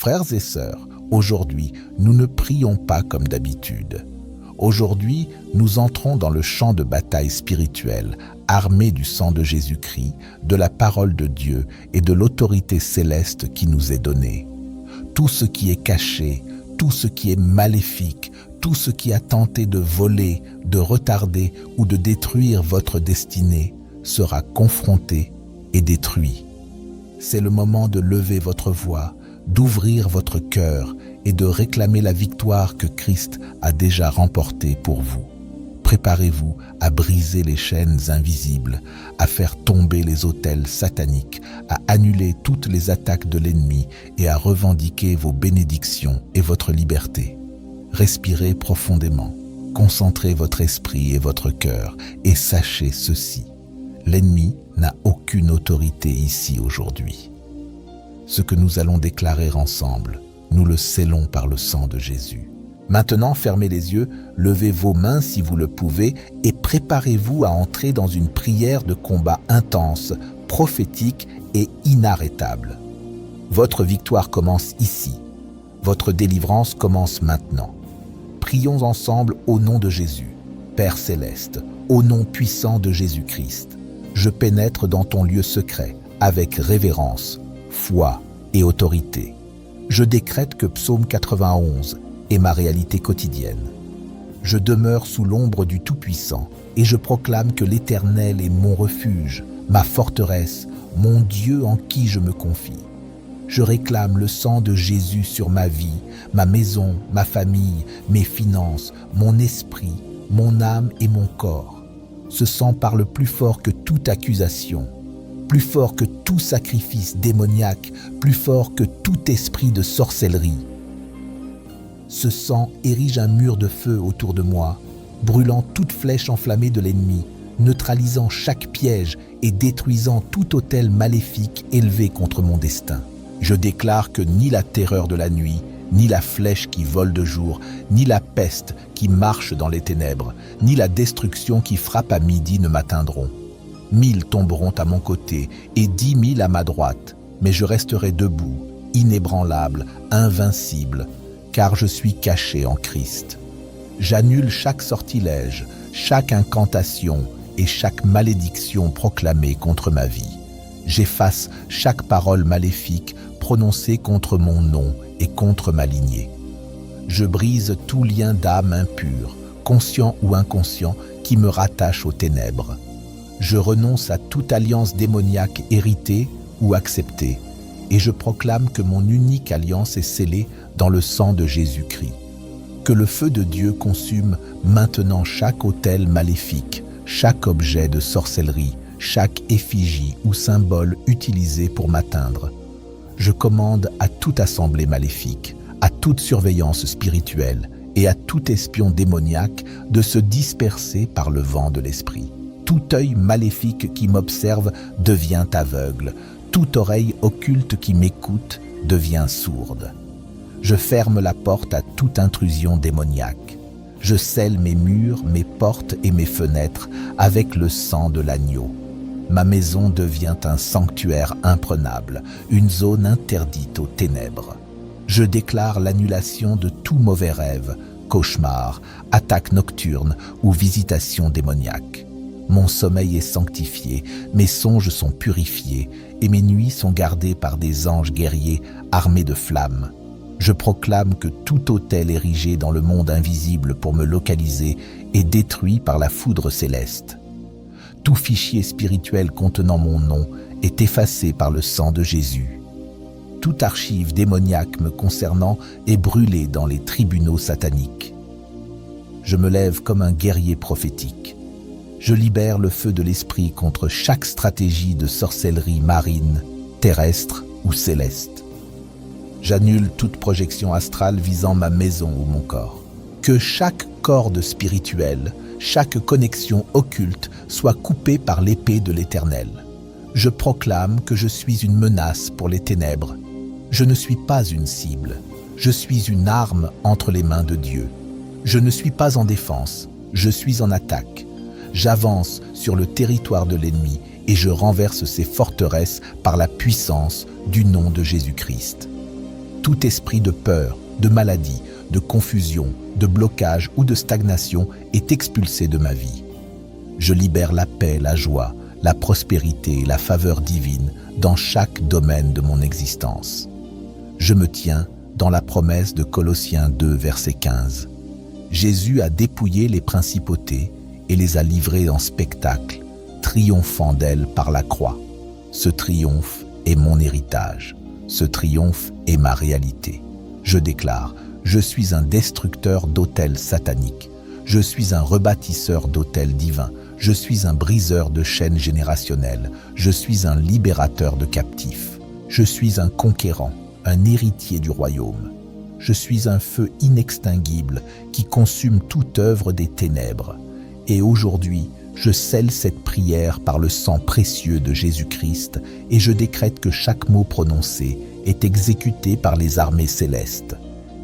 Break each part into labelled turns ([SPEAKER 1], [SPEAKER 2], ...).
[SPEAKER 1] Frères et sœurs, aujourd'hui, nous ne prions pas comme d'habitude. Aujourd'hui, nous entrons dans le champ de bataille spirituel, armés du sang de Jésus-Christ, de la parole de Dieu et de l'autorité céleste qui nous est donnée. Tout ce qui est caché, tout ce qui est maléfique, tout ce qui a tenté de voler, de retarder ou de détruire votre destinée sera confronté et détruit. C'est le moment de lever votre voix, d'ouvrir votre cœur et de réclamer la victoire que Christ a déjà remportée pour vous. Préparez-vous à briser les chaînes invisibles, à faire tomber les autels sataniques, à annuler toutes les attaques de l'ennemi et à revendiquer vos bénédictions et votre liberté. Respirez profondément, concentrez votre esprit et votre cœur et sachez ceci. L'ennemi n'a aucune autorité ici aujourd'hui. Ce que nous allons déclarer ensemble, nous le scellons par le sang de Jésus. Maintenant, fermez les yeux, levez vos mains si vous le pouvez et préparez-vous à entrer dans une prière de combat intense, prophétique et inarrêtable. Votre victoire commence ici. Votre délivrance commence maintenant. Prions ensemble au nom de Jésus. Père céleste, au nom puissant de Jésus-Christ, je pénètre dans ton lieu secret avec révérence, foi et autorité. Je décrète que Psaume 91 est ma réalité quotidienne. Je demeure sous l'ombre du Tout-Puissant et je proclame que l'Éternel est mon refuge, ma forteresse, mon Dieu en qui je me confie. Je réclame le sang de Jésus sur ma vie, ma maison, ma famille, mes finances, mon esprit, mon âme et mon corps. Ce sang parle plus fort que toute accusation, plus fort que tout sacrifice démoniaque, plus fort que tout esprit de sorcellerie. Ce sang érige un mur de feu autour de moi, brûlant toute flèche enflammée de l'ennemi, neutralisant chaque piège et détruisant tout autel maléfique élevé contre mon destin. Je déclare que ni la terreur de la nuit, ni la flèche qui vole de jour, ni la peste qui marche dans les ténèbres, ni la destruction qui frappe à midi ne m'atteindront. 1000 tomberont à mon côté et 10 000 à ma droite, mais je resterai debout, inébranlable, invincible, car je suis caché en Christ. J'annule chaque sortilège, chaque incantation et chaque malédiction proclamée contre ma vie. J'efface chaque parole maléfique prononcée contre mon nom et contre ma lignée. Je brise tout lien d'âme impur, conscient ou inconscient, qui me rattache aux ténèbres. Je renonce à toute alliance démoniaque héritée ou acceptée, et je proclame que mon unique alliance est scellée dans le sang de Jésus-Christ. Que le feu de Dieu consume maintenant chaque autel maléfique, chaque objet de sorcellerie, chaque effigie ou symbole utilisé pour m'atteindre. Je commande à toute assemblée maléfique, à toute surveillance spirituelle et à tout espion démoniaque de se disperser par le vent de l'esprit. Tout œil maléfique qui m'observe devient aveugle, toute oreille occulte qui m'écoute devient sourde. Je ferme la porte à toute intrusion démoniaque. Je scelle mes murs, mes portes et mes fenêtres avec le sang de l'agneau. Ma maison devient un sanctuaire imprenable, une zone interdite aux ténèbres. Je déclare l'annulation de tout mauvais rêve, cauchemar, attaque nocturne ou visitation démoniaque. Mon sommeil est sanctifié, mes songes sont purifiés et mes nuits sont gardées par des anges guerriers armés de flammes. Je proclame que tout autel érigé dans le monde invisible pour me localiser est détruit par la foudre céleste. Tout fichier spirituel contenant mon nom est effacé par le sang de Jésus. Toute archive démoniaque me concernant est brûlée dans les tribunaux sataniques. Je me lève comme un guerrier prophétique. Je libère le feu de l'esprit contre chaque stratégie de sorcellerie marine, terrestre ou céleste. J'annule toute projection astrale visant ma maison ou mon corps. Que chaque corde spirituelle, chaque connexion occulte soit coupée par l'épée de l'Éternel. Je proclame que je suis une menace pour les ténèbres. Je ne suis pas une cible. Je suis une arme entre les mains de Dieu. Je ne suis pas en défense. Je suis en attaque. J'avance sur le territoire de l'ennemi et je renverse ses forteresses par la puissance du nom de Jésus-Christ. Tout esprit de peur, de maladie, de confusion, de blocage ou de stagnation est expulsé de ma vie. Je libère la paix, la joie, la prospérité et la faveur divine dans chaque domaine de mon existence. Je me tiens dans la promesse de Colossiens 2, verset 15. Jésus a dépouillé les principautés et les a livrées en spectacle, triomphant d'elles par la croix. Ce triomphe est mon héritage. Ce triomphe est ma réalité. Je déclare, je suis un destructeur d'autels sataniques. Je suis un rebâtisseur d'autels divins. Je suis un briseur de chaînes générationnelles. Je suis un libérateur de captifs. Je suis un conquérant, un héritier du royaume. Je suis un feu inextinguible qui consume toute œuvre des ténèbres. Et aujourd'hui, je scelle cette prière par le sang précieux de Jésus-Christ et je décrète que chaque mot prononcé est exécuté par les armées célestes.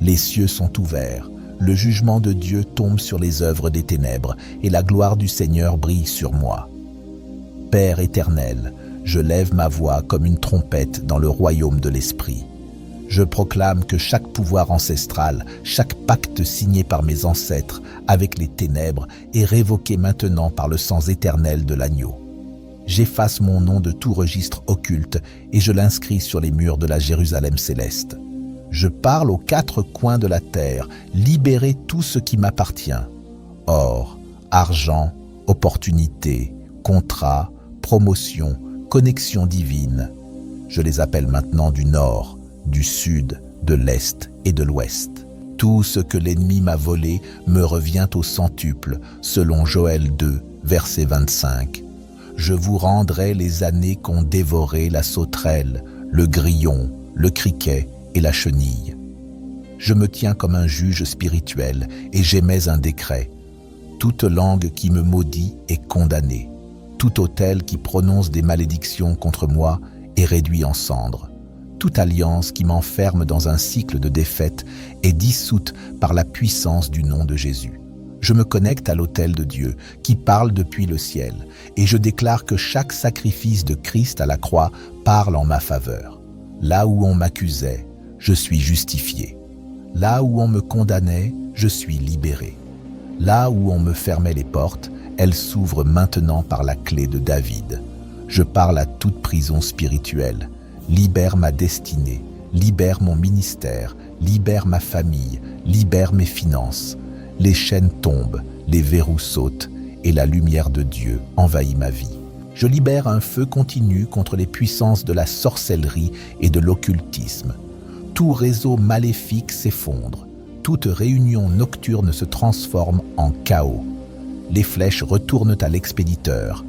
[SPEAKER 1] Les cieux sont ouverts, le jugement de Dieu tombe sur les œuvres des ténèbres et la gloire du Seigneur brille sur moi. Père éternel, je lève ma voix comme une trompette dans le royaume de l'Esprit. Je proclame que chaque pouvoir ancestral, chaque pacte signé par mes ancêtres avec les ténèbres est révoqué maintenant par le sang éternel de l'agneau. J'efface mon nom de tout registre occulte et je l'inscris sur les murs de la Jérusalem céleste. Je parle aux quatre coins de la terre, libérez tout ce qui m'appartient. Or, argent, opportunité, contrat, promotion, connexion divine. Je les appelle maintenant du nord, du sud, de l'est et de l'ouest. Tout ce que l'ennemi m'a volé me revient au centuple, selon Joël 2, verset 25. Je vous rendrai les années qu'ont dévoré la sauterelle, le grillon, le criquet et la chenille. Je me tiens comme un juge spirituel et j'émets un décret. Toute langue qui me maudit est condamnée. Tout autel qui prononce des malédictions contre moi est réduit en cendres. Toute alliance qui m'enferme dans un cycle de défaite est dissoute par la puissance du nom de Jésus. Je me connecte à l'autel de Dieu qui parle depuis le ciel et je déclare que chaque sacrifice de Christ à la croix parle en ma faveur. Là où on m'accusait, je suis justifié. Là où on me condamnait, je suis libéré. Là où on me fermait les portes, elles s'ouvrent maintenant par la clé de David. Je parle à toute prison spirituelle. Libère ma destinée, libère mon ministère, libère ma famille, libère mes finances. Les chaînes tombent, les verrous sautent et la lumière de Dieu envahit ma vie. Je libère un feu continu contre les puissances de la sorcellerie et de l'occultisme. Tout réseau maléfique s'effondre. Toute réunion nocturne se transforme en chaos. Les flèches retournent à l'expéditeur.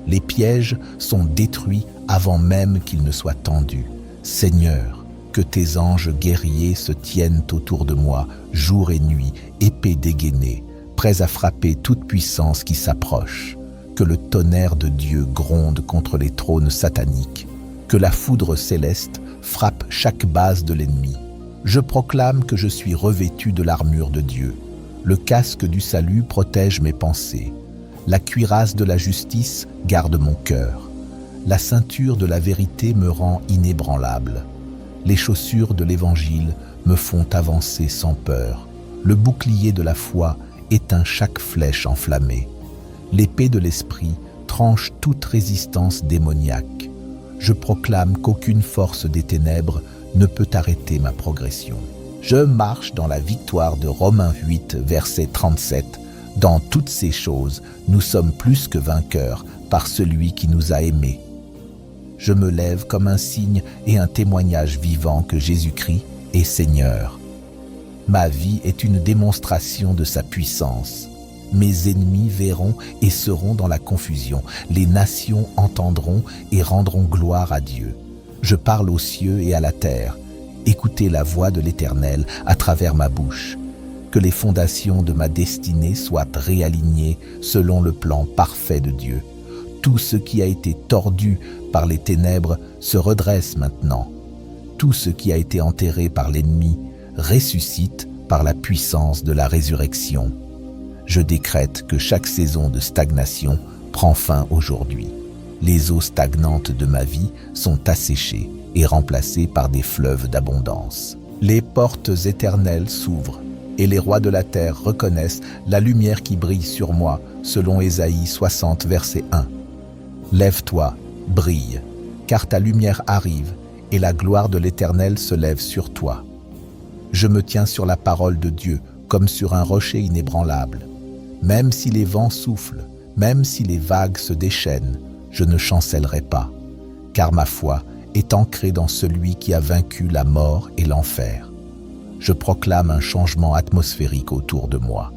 [SPEAKER 1] Les pièges sont détruits avant même qu'ils ne soient tendus. Seigneur, que tes anges guerriers se tiennent autour de moi, jour et nuit, épée dégainée, prêts à frapper toute puissance qui s'approche. Que le tonnerre de Dieu gronde contre les trônes sataniques. Que la foudre céleste frappe chaque base de l'ennemi. Je proclame que je suis revêtu de l'armure de Dieu. Le casque du salut protège mes pensées. La cuirasse de la justice garde mon cœur. La ceinture de la vérité me rend inébranlable. Les chaussures de l'Évangile me font avancer sans peur. Le bouclier de la foi éteint chaque flèche enflammée. L'épée de l'esprit tranche toute résistance démoniaque. Je proclame qu'aucune force des ténèbres ne peut arrêter ma progression. Je marche dans la victoire de Romains 8, verset 37. Dans toutes ces choses, nous sommes plus que vainqueurs par celui qui nous a aimés. Je me lève comme un signe et un témoignage vivant que Jésus-Christ est Seigneur. Ma vie est une démonstration de sa puissance. Mes ennemis verront et seront dans la confusion. Les nations entendront et rendront gloire à Dieu. Je parle aux cieux et à la terre. Écoutez la voix de l'Éternel à travers ma bouche. Que les fondations de ma destinée soient réalignées selon le plan parfait de Dieu. Tout ce qui a été tordu par les ténèbres se redresse maintenant. Tout ce qui a été enterré par l'ennemi ressuscite par la puissance de la résurrection. Je décrète que chaque saison de stagnation prend fin aujourd'hui. Les eaux stagnantes de ma vie sont asséchées et remplacées par des fleuves d'abondance. Les portes éternelles s'ouvrent et les rois de la terre reconnaissent la lumière qui brille sur moi, selon Ésaïe 60, verset 1. Lève-toi, brille, car ta lumière arrive et la gloire de l'Éternel se lève sur toi. Je me tiens sur la parole de Dieu comme sur un rocher inébranlable. Même si les vents soufflent, même si les vagues se déchaînent, je ne chancellerai pas, car ma foi est ancrée dans celui qui a vaincu la mort et l'enfer. Je proclame un changement atmosphérique autour de moi.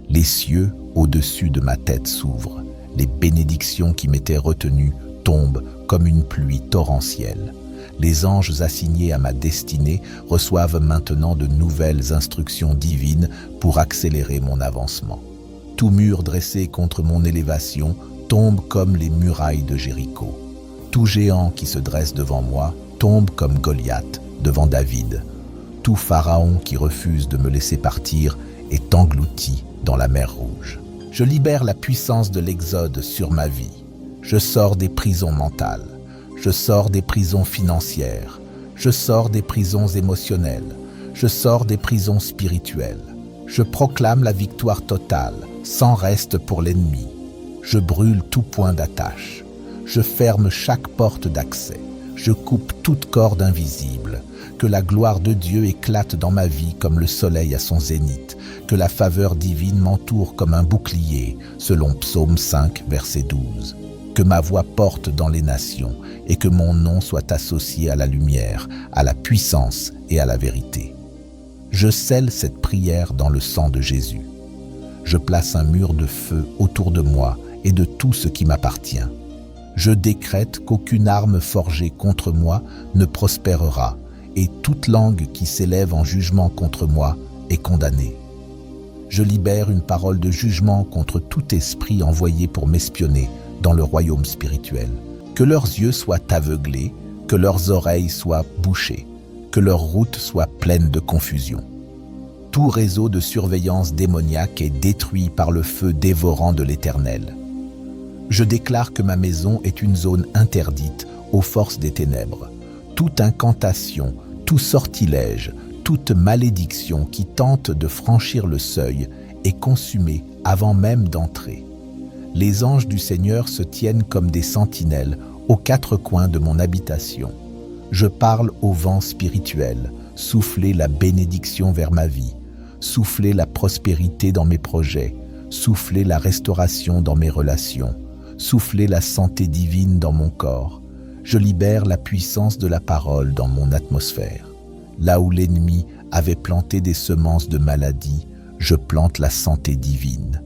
[SPEAKER 1] Les cieux au-dessus de ma tête s'ouvrent. Les bénédictions qui m'étaient retenues tombent comme une pluie torrentielle. Les anges assignés à ma destinée reçoivent maintenant de nouvelles instructions divines pour accélérer mon avancement. Tout mur dressé contre mon élévation tombe comme les murailles de Jéricho. Tout géant qui se dresse devant moi tombe comme Goliath devant David. Tout pharaon qui refuse de me laisser partir est englouti dans la mer Rouge. Je libère la puissance de l'Exode sur ma vie. Je sors des prisons mentales. Je sors des prisons financières. Je sors des prisons émotionnelles. Je sors des prisons spirituelles. Je proclame la victoire totale, sans reste pour l'ennemi. Je brûle tout point d'attache. Je ferme chaque porte d'accès. Je coupe toute corde invisible. Que la gloire de Dieu éclate dans ma vie comme le soleil à son zénith. Que la faveur divine m'entoure comme un bouclier, selon Psaume 5, verset 12. Que ma voix porte dans les nations et que mon nom soit associé à la lumière, à la puissance et à la vérité. Je scelle cette prière dans le sang de Jésus. Je place un mur de feu autour de moi et de tout ce qui m'appartient. Je décrète qu'aucune arme forgée contre moi ne prospérera et toute langue qui s'élève en jugement contre moi est condamnée. Je libère une parole de jugement contre tout esprit envoyé pour m'espionner dans le royaume spirituel. Que leurs yeux soient aveuglés, que leurs oreilles soient bouchées, que leurs routes soient pleines de confusion. Tout réseau de surveillance démoniaque est détruit par le feu dévorant de l'Éternel. Je déclare que ma maison est une zone interdite aux forces des ténèbres. Toute incantation, tout sortilège, toute malédiction qui tente de franchir le seuil est consumée avant même d'entrer. Les anges du Seigneur se tiennent comme des sentinelles aux quatre coins de mon habitation. Je parle au vent spirituel, soufflez la bénédiction vers ma vie, soufflez la prospérité dans mes projets, soufflez la restauration dans mes relations, soufflez la santé divine dans mon corps. Je libère la puissance de la parole dans mon atmosphère. Là où l'ennemi avait planté des semences de maladie, je plante la santé divine.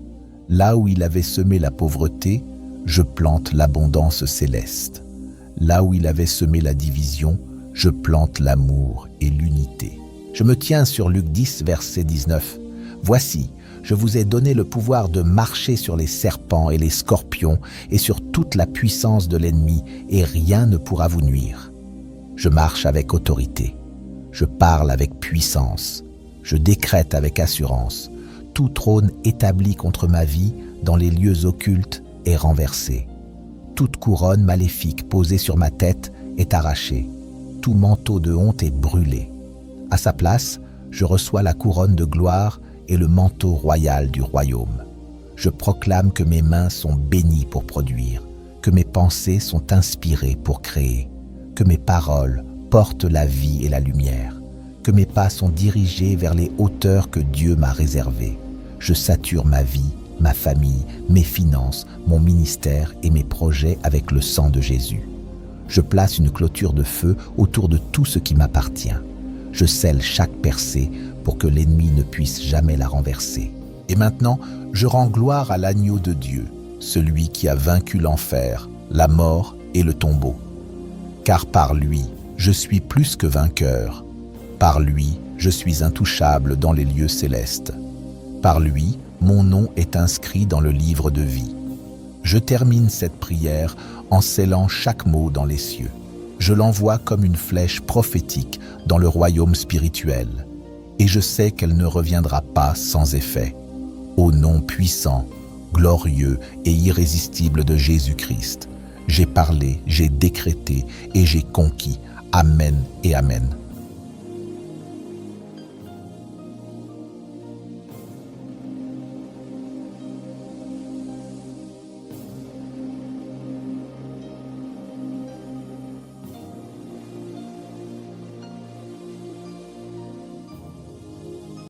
[SPEAKER 1] Là où il avait semé la pauvreté, je plante l'abondance céleste. Là où il avait semé la division, je plante l'amour et l'unité. Je me tiens sur Luc 10, verset 19. « Voici, je vous ai donné le pouvoir de marcher sur les serpents et les scorpions et sur toute la puissance de l'ennemi, et rien ne pourra vous nuire. » Je marche avec autorité. Je parle avec puissance. Je décrète avec assurance. Tout trône établi contre ma vie dans les lieux occultes est renversé. Toute couronne maléfique posée sur ma tête est arrachée. Tout manteau de honte est brûlé. À sa place, je reçois la couronne de gloire et le manteau royal du royaume. Je proclame que mes mains sont bénies pour produire, que mes pensées sont inspirées pour créer, que mes paroles portent la vie et la lumière, que mes pas sont dirigés vers les hauteurs que Dieu m'a réservées. Je sature ma vie, ma famille, mes finances, mon ministère et mes projets avec le sang de Jésus. Je place une clôture de feu autour de tout ce qui m'appartient. Je scelle chaque percée pour que l'ennemi ne puisse jamais la renverser. Et maintenant, je rends gloire à l'agneau de Dieu, celui qui a vaincu l'enfer, la mort et le tombeau. Car par lui, je suis plus que vainqueur. Par lui, je suis intouchable dans les lieux célestes. Par lui, mon nom est inscrit dans le livre de vie. Je termine cette prière en scellant chaque mot dans les cieux. Je l'envoie comme une flèche prophétique dans le royaume spirituel, et je sais qu'elle ne reviendra pas sans effet. Au nom puissant, glorieux et irrésistible de Jésus-Christ, j'ai parlé, j'ai décrété et j'ai conquis. Amen et Amen.